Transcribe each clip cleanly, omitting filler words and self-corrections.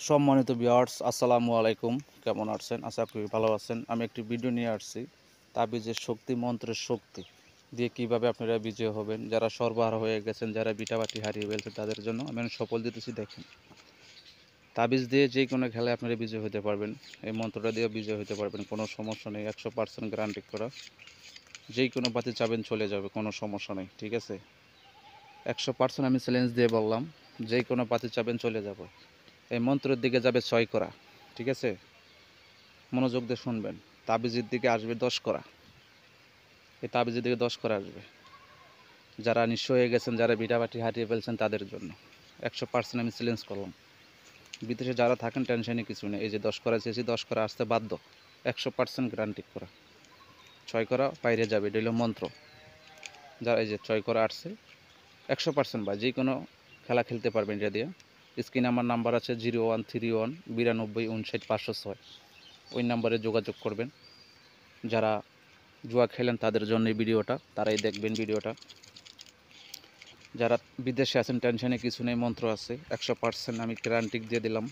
সম্মানিত ভিউয়ার্স, আসসালামু আলাইকুম। কেমন আছেন? আশা করি ভালো আছেন। আমি একটি ভিডিও নিয়ে আসছি তাবিজের শক্তি, মন্ত্রের শক্তি দিয়ে কিভাবে আপনারা বিজয় হবেন। যারা সর্বহারা হয়ে গেছেন, যারা বিটাবাটি হারিয়ে ফেলছেন, তাদের জন্য আমি অনেক সফল দিতেছি। দেখেন, তাবিজ দিয়ে যে কোনো খেলায় আপনারা বিজয় হতে পারবেন। এই মন্ত্রটা দিয়ে বিজয় হতে পারবেন, কোনো সমস্যা নেই। 100% গ্যারান্টি করা। যেই কোনো পাতি চাবেন চলে যাবে, কোনো সমস্যা নেই। ঠিক আছে, 100% আমি চ্যালেঞ্জ দিয়ে বললাম, যেই কোনো পাতি চাবেন চলে যাবে। এই মন্ত্রের দিকে যাবে 6 করা। ঠিক আছে, মনোযোগ দিয়ে শুনবেন। তাবিজের দিকে আসবে 10 করা। এই তাবিজের দিকে 10 করা আসবে। যারা নিঃস্ব হয়ে গেছেন, যারা ভিটাবাটি হারিয়ে ফেলছেন, তাদের জন্য 100% আমি চ্যালেঞ্জ করলাম। বিদেশে যারা থাকেন টেনশনে কিছু নেই। এই যে 10 করা চেয়েছি, 10 করা আসতে বাধ্য। 100% গ্যারান্টি করা। 6 করা বাইরে যাবে, এটা হলো মন্ত্র। যারা এই যে 6 করা আসছে 100% বা যে কোনো খেলা খেলতে পারবেন এটা দিয়ে। স্ক্রিনে আমার নাম্বার আছে 0131 92 59 506। ওই নাম্বারে যোগাযোগ করবেন। যারা জুয়া খেলেন তাদের জন্য এই ভিডিওটা, তারাই দেখবেন ভিডিওটা। যারা বিদেশে আছেন টেনশনে কিছু নেই, মন্ত্র আছে 100% আমি গ্যারান্টি দিয়ে দিলাম।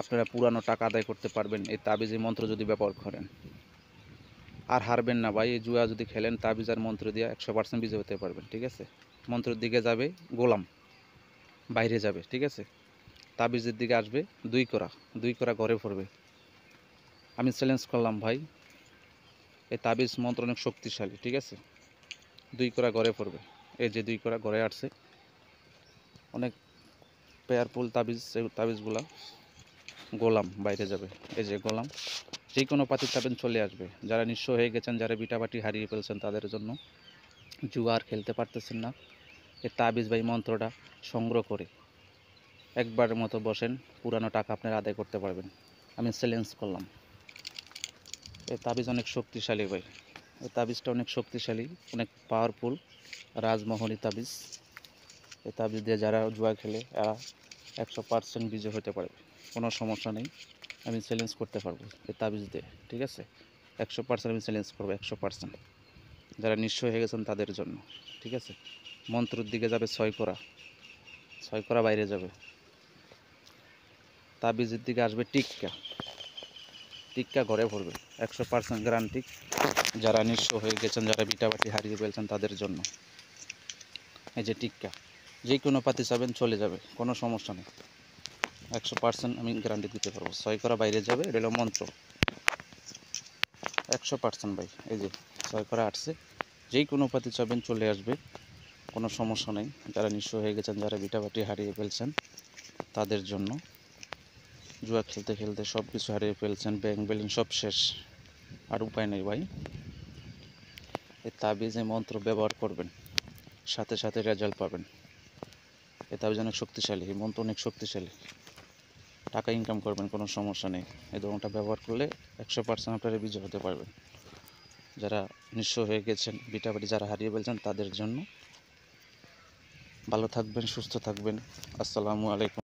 আপনারা পুরানো টাকা আদায় করতে পারবেন এই তাবিজ মন্ত্র যদি ব্যবহার করেন। আর হারবেন না ভাই, এই জুয়া যদি খেলেন তাবিজ আর মন্ত্র দিয়ে 100% বিজয় হতে পারবেন। ঠিক আছে, মন্ত্রের দিকে যাবে গোলাম, বাইরে যাবে। ঠিক আছে, তাবিজের দিকে আসবে 2 করা, 2 করা ঘরে পড়বে। আমি চ্যালেঞ্জ করলাম ভাই, এই তাবিজ মন্ত্র অনেক শক্তিশালী। ঠিক আছে, 2 করা ঘরে পড়বে। এই যে 2 করা ঘরে আসছে, অনেক পেয়ারফুল তাবিজ। এই তাবিজগুলা গোলাম বাইরে যাবে। এই যে গোলাম, যে কোনো পাতি চাবেন চলে আসবে। যারা নিঃস্ব হয়ে গেছেন, যারা বিটাবাটি হারিয়ে ফেলছেন, তাদের জন্য। জুয়া আর খেলতে পারতেছেন না, এই তাবিজ বাই মন্ত্রটা সংগ্রহ করে একবারের মতো বসেন, পুরানো টাকা আপনারা আদায় করতে পারবেন। আমি চ্যালেঞ্জ করলাম। এই তাবিজ অনেক শক্তিশালী ভাই, এই তাবিজটা অনেক শক্তিশালী, অনেক পাওয়ারফুল, রাজমহলী তাবিজ। এই তাবিজ দিয়ে যারা জুয়া খেলে এরা 100% বিজয় হতে পারবে, কোনো সমস্যা নেই। আমি চ্যালেঞ্জ করতে পারবো এই তাবিজ দিয়ে। ঠিক আছে, 100% আমি চ্যালেঞ্জ করবো, 100%। যারা নিঃস্ব হয়ে গেছেন তাদের জন্য। ঠিক আছে, মন্ত্রের দিকে যাবে 6 করা, 6 করা বাইরে যাবে। তাবিজের দিকে আসবে টিক্কা, টিক্কা ঘরে পড়বে। 100% গ্যারান্টি। যারা নিঃস্ব হয়ে গেছেন, যারা বিটাবাটি হারিয়ে ফেলছেন, তাদের জন্য। এই যে টিক্কা, যে কোনো পাতি চাবেন চলে যাবে, কোনো সমস্যা নেই। 100% আমি গ্যারান্টি দিতে পারবো। 6 করা বাইরে যাবে, এটা হলো মন্ত্র। 100% ভাই, এই যে 6 করা আসছে, যেই কোনো পাতি চাবেন চলে আসবে, কোনো সমস্যা নেই। যারা নিঃস্ব হয়ে গেছেন, যারা বিটাবাটি হারিয়ে ফেলছেন, তাদের জন্য। জুয়া খেলতে খেলতে সব কিছু হারিয়ে ফেলছেন, ব্যাংক ব্যালেন্স সব শেষ, আর উপায় নেই ভাই। এই তাবিজ এই মন্ত্র ব্যবহার করবেন, সাথে সাথে রেজাল্ট পাবেন। এই তাবিজ অনেক শক্তিশালী, এই মন্ত্র অনেক শক্তিশালী। টাকা ইনকাম করবেন, কোনো সমস্যা নেই। এই ধরনটা ব্যবহার করলে 100% আপনারা বিজয় হতে পারবেন। যারা নিঃস্ব হয়ে গেছেন, বিটাবাটি যারা হারিয়ে ফেলছেন, তাদের জন্য। ভালো থাকবেন, সুস্থ থাকবেন। আসসালামু আলাইকুম।